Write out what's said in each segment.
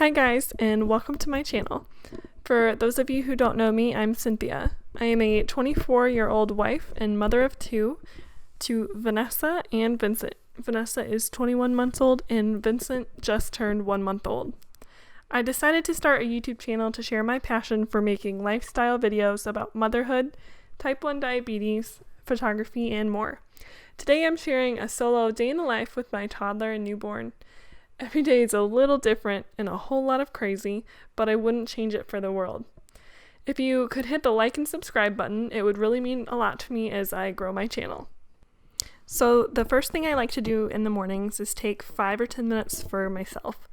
Hi guys, and welcome to my channel. For those of you who don't know me, I'm Cynthia. I am a 24-year-old wife and mother of two to Vanessa and Vincent. Vanessa is 21 months old and Vincent just turned 1 month old. I decided to start a YouTube channel to share my passion for making lifestyle videos about motherhood, type 1 diabetes, photography, and more. Today I'm sharing a solo day in the life with my toddler and newborn. Every day is a little different and a whole lot of crazy, but I wouldn't change it for the world. If you could hit the like and subscribe button, it would really mean a lot to me as I grow my channel. So the first thing I like to do in the mornings is take 5 or 10 minutes for myself.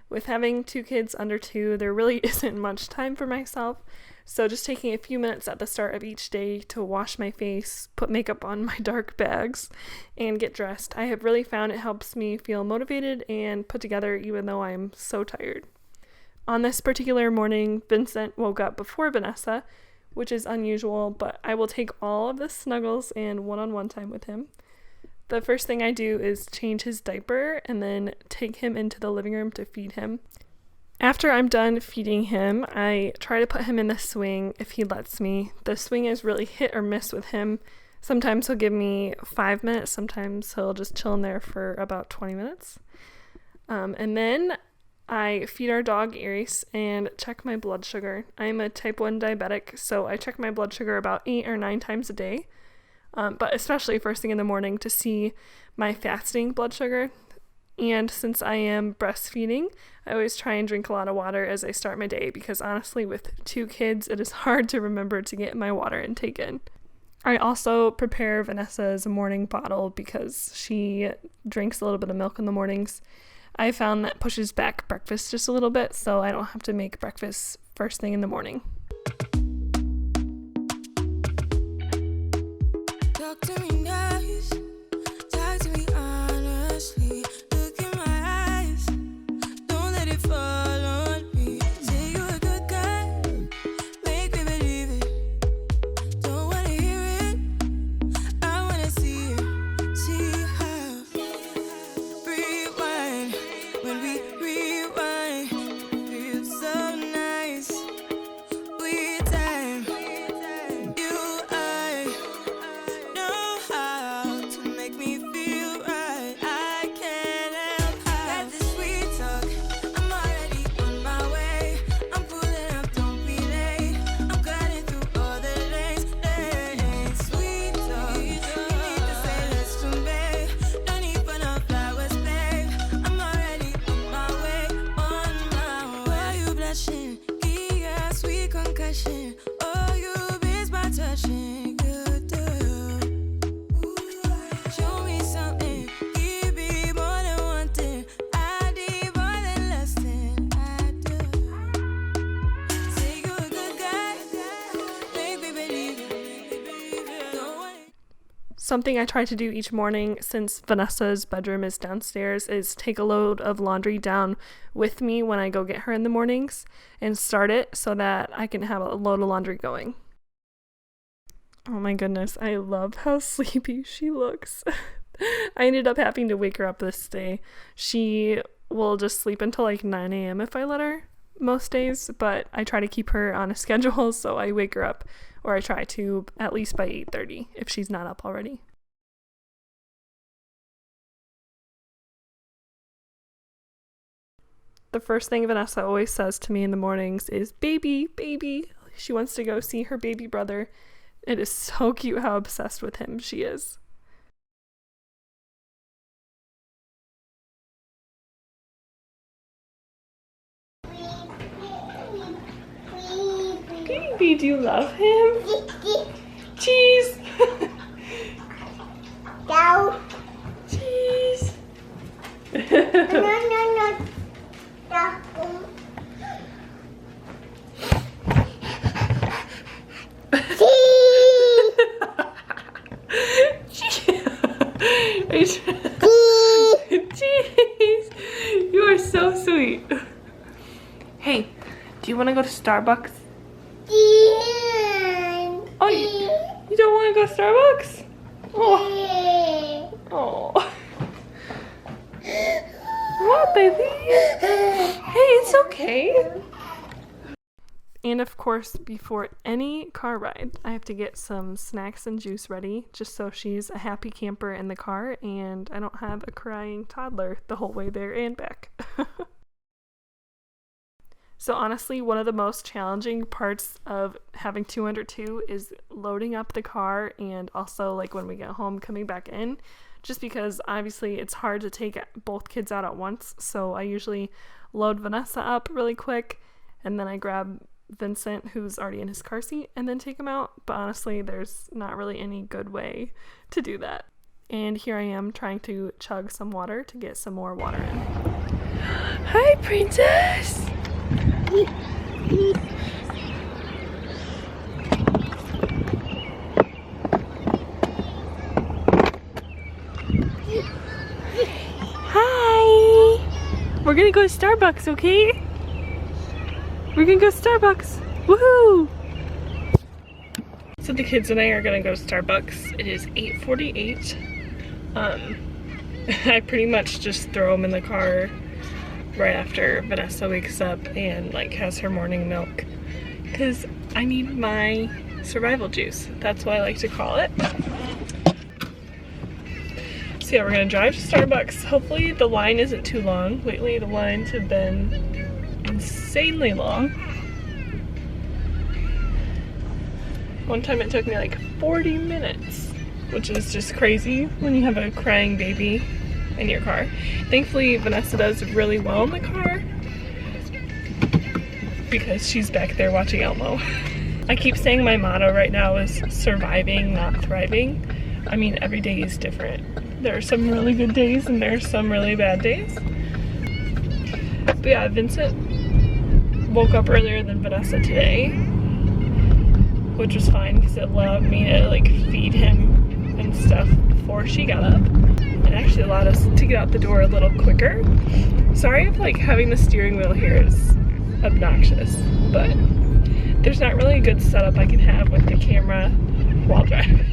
With having 2 kids under 2, there really isn't much time for myself, so just taking a few minutes at the start of each day to wash my face, put makeup on my dark bags, and get dressed, I have really found it helps me feel motivated and put together even though I'm so tired. On this particular morning, Vincent woke up before Vanessa, which is unusual, but I will take all of the snuggles and one-on-one time with him. The first thing I do is change his diaper and then take him into the living room to feed him. After I'm done feeding him, I try to put him in the swing if he lets me. The swing is really hit or miss with him. Sometimes he'll give me 5 minutes, sometimes he'll just chill in there for about 20 minutes. And then I feed our dog Aries and check my blood sugar. I'm a type 1 diabetic, so I check my blood sugar about 8 or 9 times a day. But especially first thing in the morning to see my fasting blood sugar. And since I am breastfeeding, I always try and drink a lot of water as I start my day because honestly with 2 kids, it is hard to remember to get my water intake in. I also prepare Vanessa's morning bottle because she drinks a little bit of milk in the mornings. I found that pushes back breakfast just a little bit, so I don't have to make breakfast first thing in the morning. Talk to me nice, talk to me honestly. Look in my eyes, don't let it fall on me. Say you're a good guy, make me believe it. Don't wanna hear it, I wanna see it. See how rewind, when we rewind, feels so nice. We time, you I know how to make me feel right. I can't help how got this sweet talk. I'm already on my way. I'm pulling up, don't be late. I'm cutting through all the lanes. Sweet talk. You need to say less to me. No need for no flowers, babe. I'm already on my way, on my way. Why you blushing? Yeah, sweet concussion. Oh, you miss my touching. You do. Show me something. Give me more than one thing. I need more than less than I do. Say you're a good guy. Make me believe it. Don't want it. Something I try to do each morning since Vanessa's bedroom is downstairs is take a load of laundry down with me when I go get her in the mornings and start it so that I can have a load of laundry going. Oh my goodness, I love how sleepy she looks. I ended up having to wake her up this day. She will just sleep until like 9 a.m. if I let her most days, but I try to keep her on a schedule, so I wake her up, or I try to at least by 8:30 if she's not up already. The first thing Vanessa always says to me in the mornings is, "Baby, baby." She wants to go see her baby brother. It is so cute how obsessed with him she is. Baby, do you love him? Cheese! Go. Cheese! No. Cheese! You are so sweet. Hey, do you want to go to Starbucks? Oh, you don't want to go to Starbucks? Oh. Oh. What? up, baby? Hey, it's okay. And of course, before any car ride, I have to get some snacks and juice ready, just so she's a happy camper in the car and I don't have a crying toddler the whole way there and back. So honestly, one of the most challenging parts of having two under two is loading up the car, and also like when we get home coming back in, just because obviously it's hard to take both kids out at once. So I usually load Vanessa up really quick and then I grab Vincent, who's already in his car seat, and then take him out. But honestly, there's not really any good way to do that. And here I am trying to chug some water to get some more water in. Hi, princess! Hi! We're gonna go to Starbucks, okay? We're gonna go to Starbucks. Woohoo! So the kids and I are gonna go to Starbucks. It is 8:48. I pretty much just throw them in the car right after Vanessa wakes up and like has her morning milk, because I need my survival juice. That's what I like to call it. So yeah, we're gonna drive to Starbucks. Hopefully the line isn't too long. Lately the lines have been insanely long. One time it took me like 40 minutes, which is just crazy when you have a crying baby in your car. Thankfully Vanessa does really well in the car because she's back there watching Elmo. I keep saying my motto right now is surviving, not thriving. I mean, every day is different. There are some really good days and there are some really bad days. But yeah, Vincent woke up earlier than Vanessa today, which was fine because it allowed me to like feed him and stuff before she got up. It actually allowed us to get out the door a little quicker. Sorry if like having the steering wheel here is obnoxious, but there's not really a good setup I can have with the camera while driving.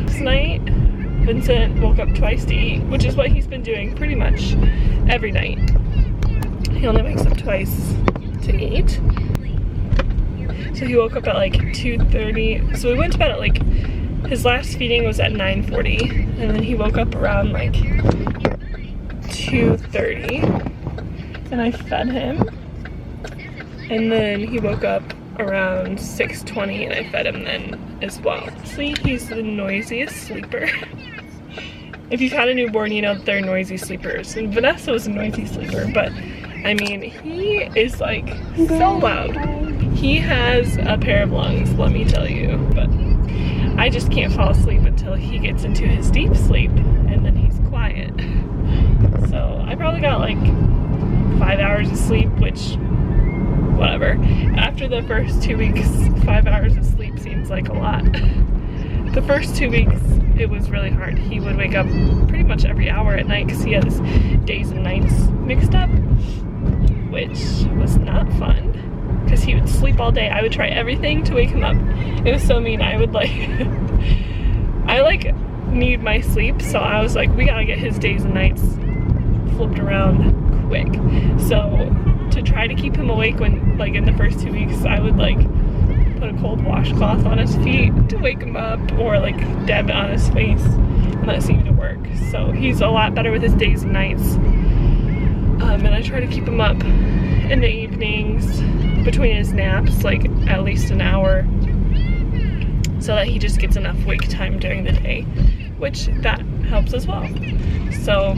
Tonight, Vincent woke up twice to eat, which is what he's been doing pretty much every night. He only wakes up twice to eat. So he woke up at like 2:30. So we went to bed at like, his last feeding was at 9:40, and then he woke up around like 2:30, and I fed him. And then he woke up around 6:20 and I fed him then as well. See, he's the noisiest sleeper. If you've had a newborn, you know that they're noisy sleepers. And Vanessa was a noisy sleeper, but I mean, he is like so loud. He has a pair of lungs, let me tell you. But I just can't fall asleep until he gets into his deep sleep, and then he's quiet. So I probably got like 5 hours of sleep, which whatever. After the first 2 weeks, 5 hours of sleep seems like a lot. The first 2 weeks, it was really hard. He would wake up pretty much every hour at night because he had his days and nights mixed up, which was not fun because he would sleep all day. I would try everything to wake him up. It was so mean. I would like, I like need my sleep, so I was like, we gotta get his days and nights flipped around quick. So to try to keep him awake when, like in the first 2 weeks, I would like put a cold washcloth on his feet to wake him up, or like dab it on his face, and that seemed to work. So he's a lot better with his days and nights. And I try to keep him up in the evenings between his naps, like at least an hour, so that he just gets enough wake time during the day, which that helps as well. So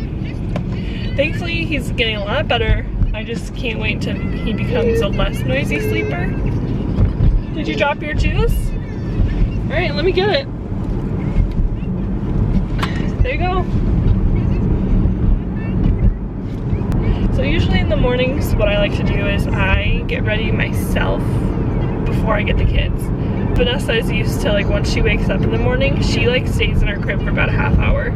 thankfully he's getting a lot better. I just can't wait till he becomes a less noisy sleeper. Did you drop your juice? All right, let me get it. There you go. So usually in the mornings, what I like to do is I get ready myself before I get the kids. Vanessa is used to, like, once she wakes up in the morning, she like stays in her crib for about a half hour.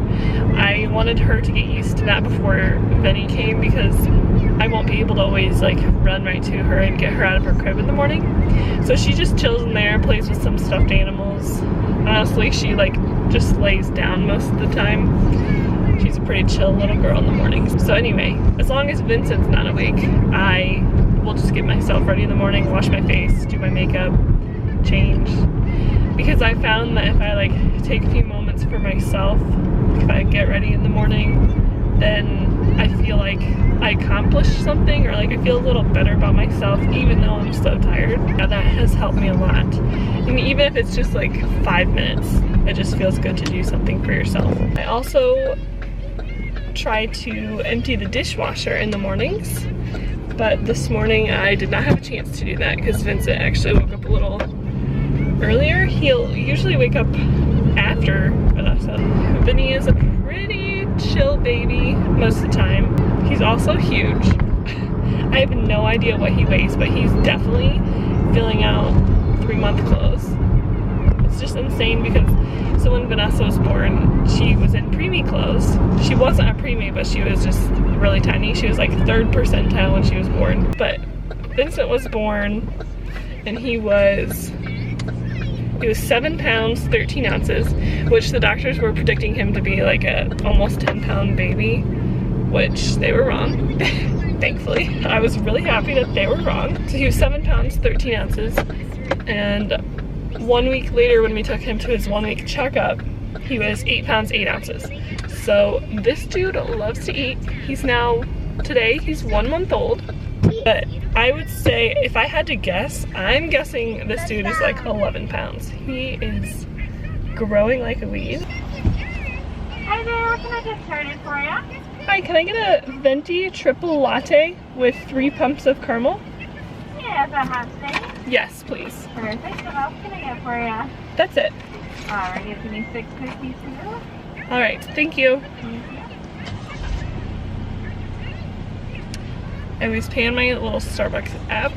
I wanted her to get used to that before Benny came, because I won't be able to always like run right to her and get her out of her crib in the morning. So she just chills in there, plays with some stuffed animals. Honestly, she like just lays down most of the time. She she's a pretty chill little girl in the mornings. So anyway, as long as Vincent's not awake, I will just get myself ready in the morning, wash my face, do my makeup, change. Because I found that if I like take a few moments for myself, if I get ready in the morning, then I feel like I accomplished something, or like I feel a little better about myself even though I'm so tired. Now that has helped me a lot. I mean, even if it's just like 5 minutes, it just feels good to do something for yourself. I also try to empty the dishwasher in the mornings, but this morning I did not have a chance to do that because Vincent actually woke up a little earlier. He'll usually wake up after Vanessa. Vinny is a pretty chill baby most of the time. He's also huge. I have no idea what he weighs, but he's definitely filling out 3-month clothes. It's just insane because, so when Vanessa was born, she was in preemie clothes. She wasn't a preemie, but she was just really tiny. She was like 3rd percentile when she was born. But Vincent was born and he was 7 pounds, 13 ounces, which the doctors were predicting him to be like a almost 10-pound baby, which they were wrong, thankfully. I was really happy that they were wrong. So he was 7 pounds, 13 ounces, and 1 week later when we took him to his 1-week checkup, he was 8 pounds, 8 ounces. So this dude loves to eat. He's now, today, he's 1 month old. But I would say, if I had to guess, I'm guessing this dude is like 11 pounds. He is growing like a weed. Hi there, what can I get started for you? Hi, can I get a venti triple latte with 3 pumps of caramel? Yeah, is that hot steak? Yes, please. Perfect, what else can I get for you? That's it. Alright, give me 6 cookies too. Alright, thank you. I always pay on my little Starbucks app.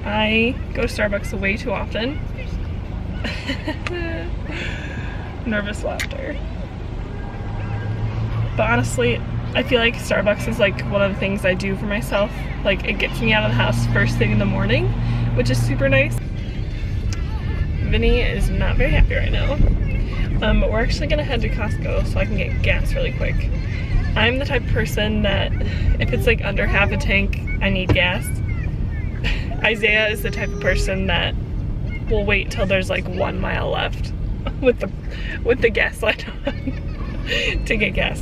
I go to Starbucks way too often. Nervous laughter. But honestly, I feel like Starbucks is like one of the things I do for myself. Like, it gets me out of the house first thing in the morning, which is super nice. Vinny is not very happy right now. But we're actually gonna head to Costco so I can get gas really quick. I'm the type of person that if it's like under half a tank, I need gas. Isaiah is the type of person that will wait till there's like 1 mile left with the gas light on to get gas.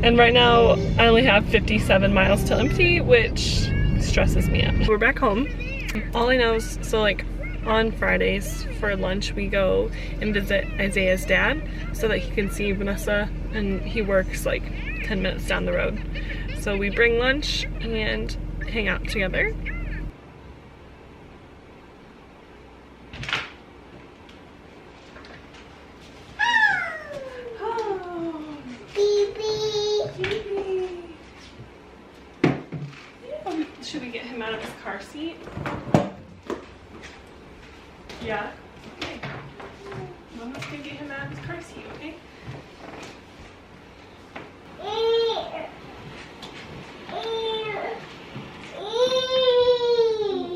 And right now I only have 57 miles to empty, which stresses me out. We're back home. All I know is, so like on Fridays for lunch we go and visit Isaiah's dad so that he can see Vanessa, and he works like 10 minutes down the road. So we bring lunch and hang out together. Should we get him out of his car seat? Yeah. Okay. Mama's gonna get him out of his car seat, okay?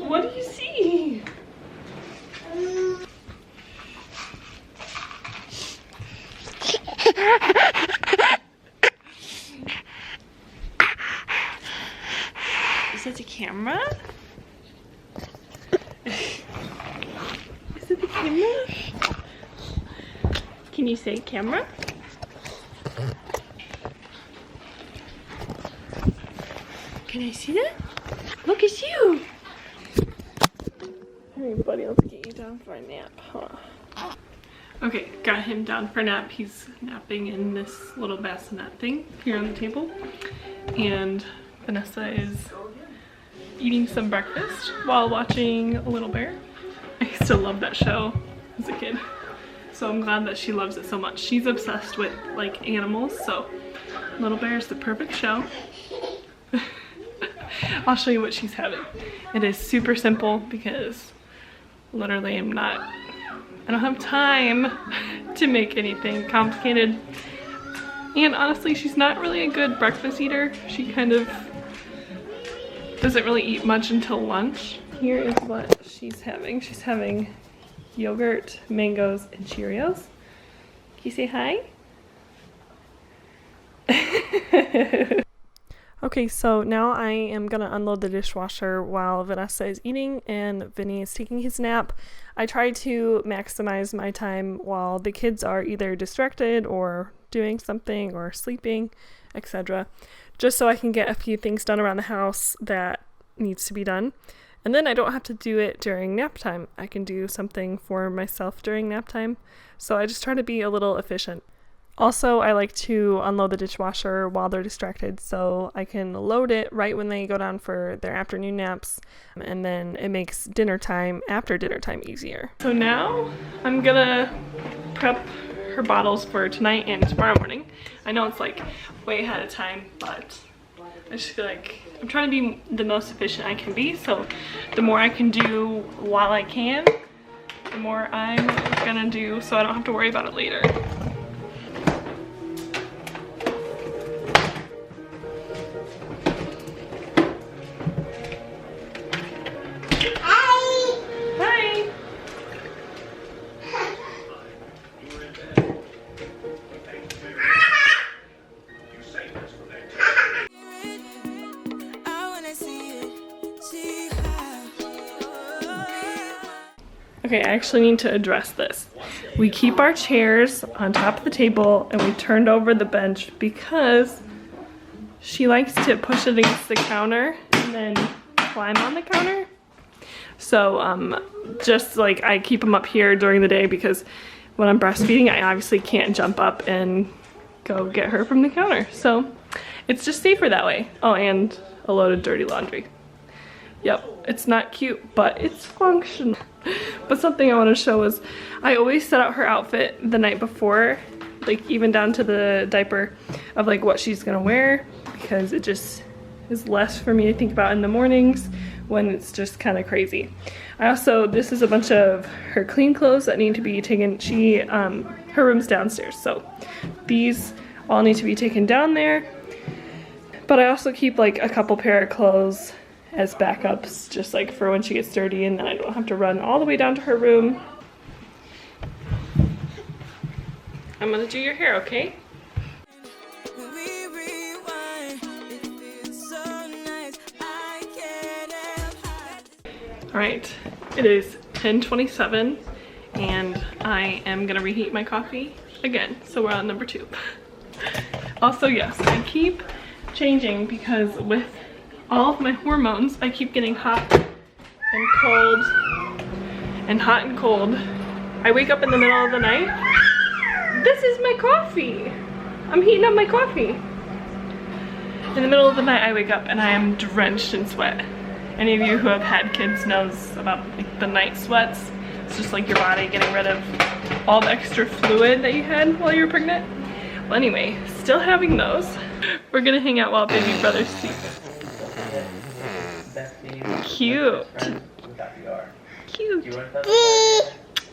What do you see? Is it the camera? Is it the camera? Can you say camera? Can I see that? Look, it's you! Alright, buddy, let's get you down for a nap, huh? Okay, got him down for a nap. He's napping in this little bassinet thing here on the table. And Vanessa is eating some breakfast while watching Little Bear. I used to love that show as a kid, so I'm glad that she loves it so much. She's obsessed with like animals, so Little Bear is the perfect show. I'll show you what she's having. It is super simple because literally I don't have time to make anything complicated. And honestly, she's not really a good breakfast eater. She kind of doesn't really eat much until lunch. Here is what she's having. She's having yogurt, mangoes, and Cheerios. Can you say hi? Okay, so now I am gonna unload the dishwasher while Vanessa is eating and Vinny is taking his nap. I try to maximize my time while the kids are either distracted or doing something or sleeping, etc. Just so I can get a few things done around the house that needs to be done. And then I don't have to do it during nap time. I can do something for myself during nap time. So I just try to be a little efficient. Also, I like to unload the dishwasher while they're distracted so I can load it right when they go down for their afternoon naps, and then it makes dinner time after dinner time easier. So now I'm gonna prep her bottles for tonight and tomorrow morning. I know it's like way ahead of time, but I just feel like I'm trying to be the most efficient I can be, so the more I can do while I can, the more I'm gonna do so I don't have to worry about it later. Okay, I actually need to address this. We keep our chairs on top of the table and we turned over the bench because she likes to push it against the counter and then climb on the counter. So just like I keep them up here during the day because when I'm breastfeeding I obviously can't jump up and go get her from the counter. So it's just safer that way. Oh, and a load of dirty laundry. Yep, it's not cute, but it's functional. But something I want to show is I always set out her outfit the night before, like even down to the diaper of like what she's gonna wear, because it just is less for me to think about in the mornings when it's just kind of crazy. I also, this is a bunch of her clean clothes that need to be taken. Her room's downstairs, so these all need to be taken down there. But I also keep like a couple pair of clothes as backups, just like for when she gets dirty and then I don't have to run all the way down to her room. I'm gonna do your hair, okay? Alright, it is 10:27 and I am gonna reheat my coffee again, so we're on number 2. Also, yes, I keep changing because with all of my hormones, I keep getting hot and cold and hot and cold. I wake up in the middle of the night. This is my coffee. I'm heating up my coffee. In the middle of the night, I wake up and I am drenched in sweat. Any of you who have had kids knows about like the night sweats. It's just like your body getting rid of all the extra fluid that you had while you were pregnant. Well, anyway, still having those. We're gonna hang out while baby brother sleeps. Cute. Cute.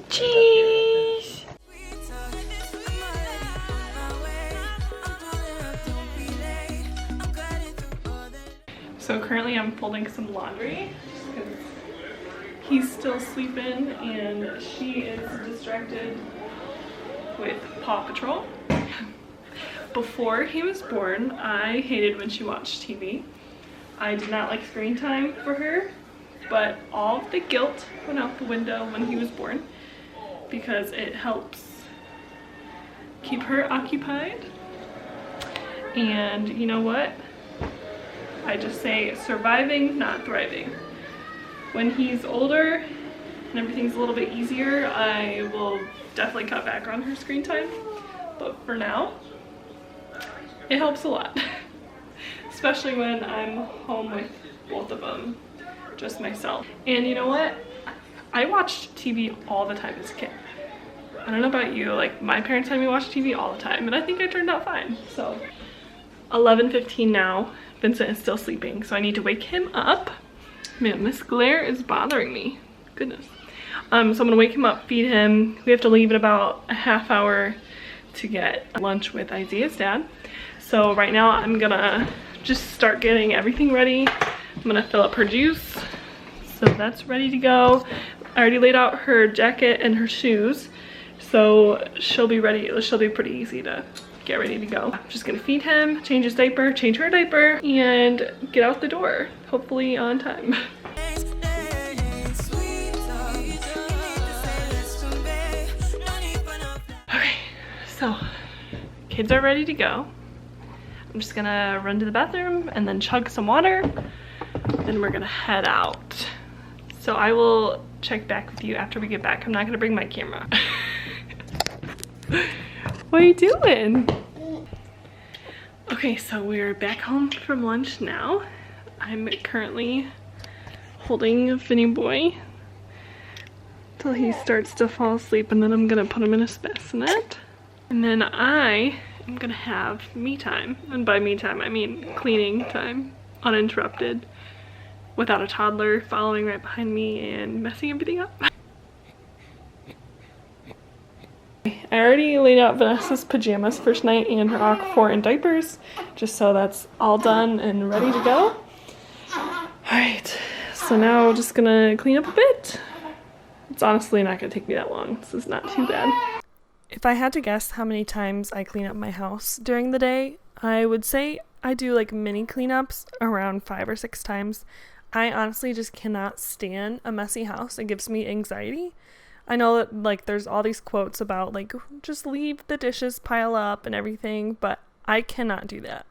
Cheese. So currently I'm folding some laundry because he's still sleeping and she is distracted with Paw Patrol. Before he was born, I hated when she watched TV. I did not like screen time for her, but all of the guilt went out the window when he was born because it helps keep her occupied. And you know what? I just say surviving, not thriving. When he's older and everything's a little bit easier, I will definitely cut back on her screen time. But for now, it helps a lot. Especially when I'm home with both of them, just myself. And you know what? I watched TV all the time as a kid. I don't know about you, like my parents had me watch TV all the time and I think I turned out fine. So 11:15 now, Vincent is still sleeping, so I need to wake him up. Man, this glare is bothering me. Goodness. So I'm gonna wake him up, feed him. We have to leave in about a half hour to get lunch with Isaiah's dad. So right now I'm gonna just start getting everything ready. I'm gonna fill up her juice. So that's ready to go. I already laid out her jacket and her shoes. So she'll be ready. She'll be pretty easy to get ready to go. I'm just gonna feed him, change his diaper, change her diaper, and get out the door, hopefully on time. Okay, so kids are ready to go. I'm just gonna run to the bathroom and then chug some water, then we're gonna head out. So I will check back with you after we get back. I'm not gonna bring my camera. What are you doing? Okay, so we're back home from lunch now. I'm currently holding Vinny boy till he starts to fall asleep, and then I'm gonna put him in a bassinet. And then I am gonna have me time. And by me time, I mean cleaning time, uninterrupted, without a toddler following right behind me and messing everything up. I already laid out Vanessa's pajamas for tonight and her Aquaphor and diapers, just so that's all done and ready to go. Alright, so now we're just gonna clean up a bit. It's honestly not gonna take me that long. This is not too bad. If I had to guess how many times I clean up my house during the day, I would say I do like mini cleanups around 5 or 6 times. I honestly just cannot stand a messy house. It gives me anxiety. I know that like there's all these quotes about like just leave the dishes pile up and everything, but I cannot do that.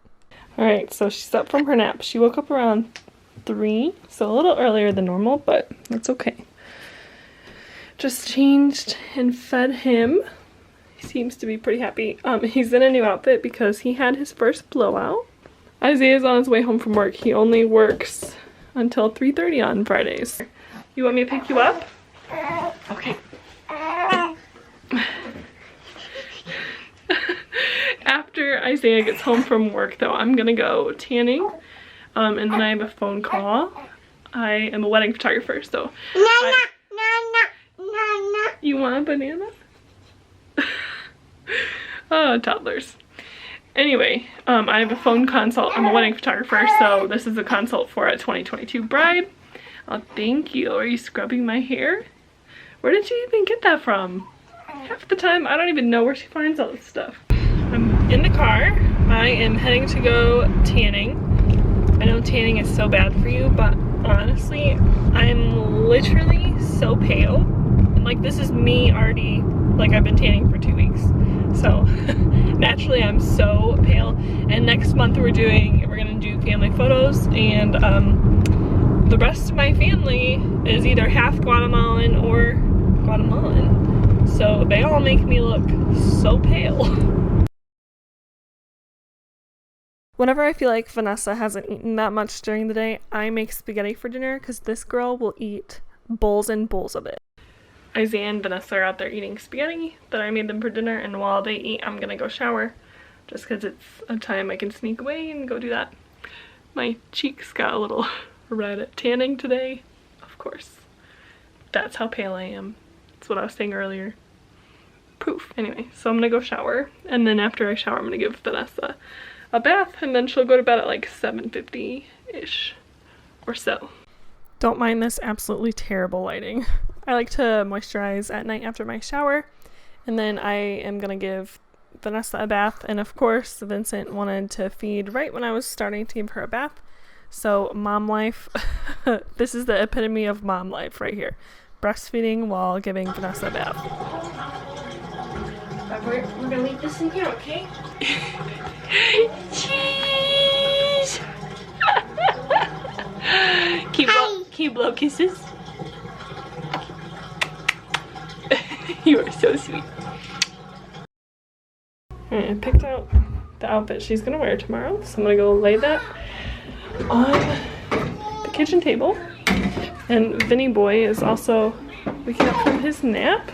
Alright, so she's up from her nap. She woke up around 3, so a little earlier than normal, but that's okay. Just changed and fed him. He seems to be pretty happy. He's in a new outfit because he had his first blowout. Isaiah's on his way home from work. He only works until 3:30 on Fridays. You want me to pick you up? Okay. After Isaiah gets home from work though, I'm gonna go tanning. And then I have a phone call. I am a wedding photographer, so you want a banana? Oh, toddlers. Anyway, I have a phone consult. I'm a wedding photographer, so this is a consult for a 2022 bride. Oh, thank you. Are you scrubbing my hair? Where did you even get that from? Half the time, I don't even know where she finds all this stuff. I'm in the car. I am heading to go tanning. I know tanning is so bad for you, but honestly, I'm literally so pale. And like, this is me already, like I've been tanning for 2 weeks. So naturally I'm so pale. And next month we're gonna do family photos, and the rest of my family is either half Guatemalan or Guatemalan. So they all make me look so pale. Whenever I feel like Vanessa hasn't eaten that much during the day, I make spaghetti for dinner because this girl will eat bowls and bowls of it. Isaiah and Vanessa are out there eating spaghetti that I made them for dinner, and while they eat, I'm gonna go shower just because it's a time I can sneak away and go do that. My cheeks got a little red at tanning today, of course. That's how pale I am. That's what I was saying earlier. Poof. Anyway, so I'm gonna go shower, and then after I shower, I'm gonna give Vanessa a bath, and then she'll go to bed at like 7:50-ish or so. Don't mind this absolutely terrible lighting. I like to moisturize at night after my shower, and then I am gonna give Vanessa a bath, and of course Vincent wanted to feed right when I was starting to give her a bath. So mom life, this is the epitome of mom life right here. Breastfeeding while giving Vanessa a bath. We're gonna leave this in here, okay? Cheese! Can you blow kisses? You are so sweet. Alright, I picked out the outfit she's gonna wear tomorrow, so I'm gonna go lay that on the kitchen table. And Vinny boy is also waking up from his nap.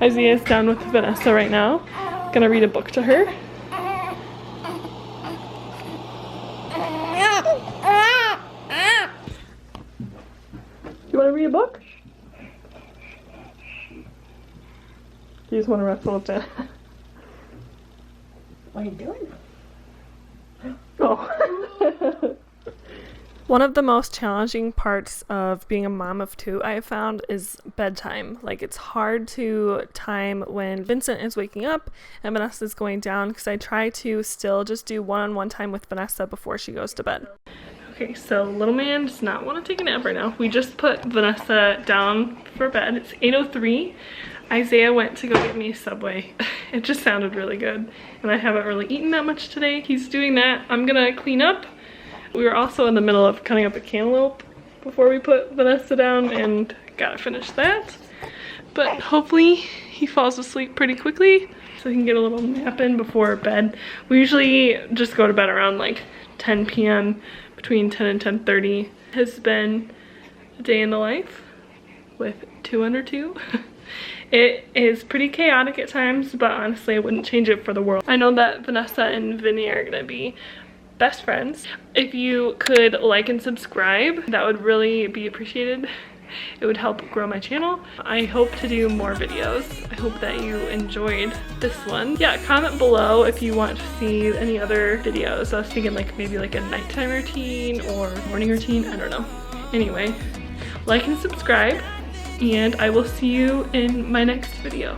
Isaiah is down with Vanessa right now. Gonna read a book to her. You wanna read a book? You just wanna wrestle with that. What are you doing? Oh. One of the most challenging parts of being a mom of two, I have found, is bedtime. Like, it's hard to time when Vincent is waking up and Vanessa is going down, because I try to still just do one-on-one time with Vanessa before she goes to bed. Okay, so little man does not want to take a nap right now. We just put Vanessa down for bed. It's 8:03. Isaiah went to go get me a Subway. It just sounded really good, and I haven't really eaten that much today. He's doing that. I'm gonna clean up. We were also in the middle of cutting up a cantaloupe before we put Vanessa down, and gotta finish that. But hopefully he falls asleep pretty quickly so he can get a little nap in before bed. We usually just go to bed around like 10 p.m. between 10 and 10:30. Has been a day in the life with two under two. It is pretty chaotic at times, but honestly I wouldn't change it for the world. I know that Vanessa and Vinny are gonna be best friends. If you could like and subscribe, that would really be appreciated. It would help grow my channel. I hope to do more videos. I hope that you enjoyed this one. Yeah, comment below if you want to see any other videos. I was thinking like maybe like a nighttime routine or morning routine, I don't know. Anyway, like and subscribe, and I will see you in my next video.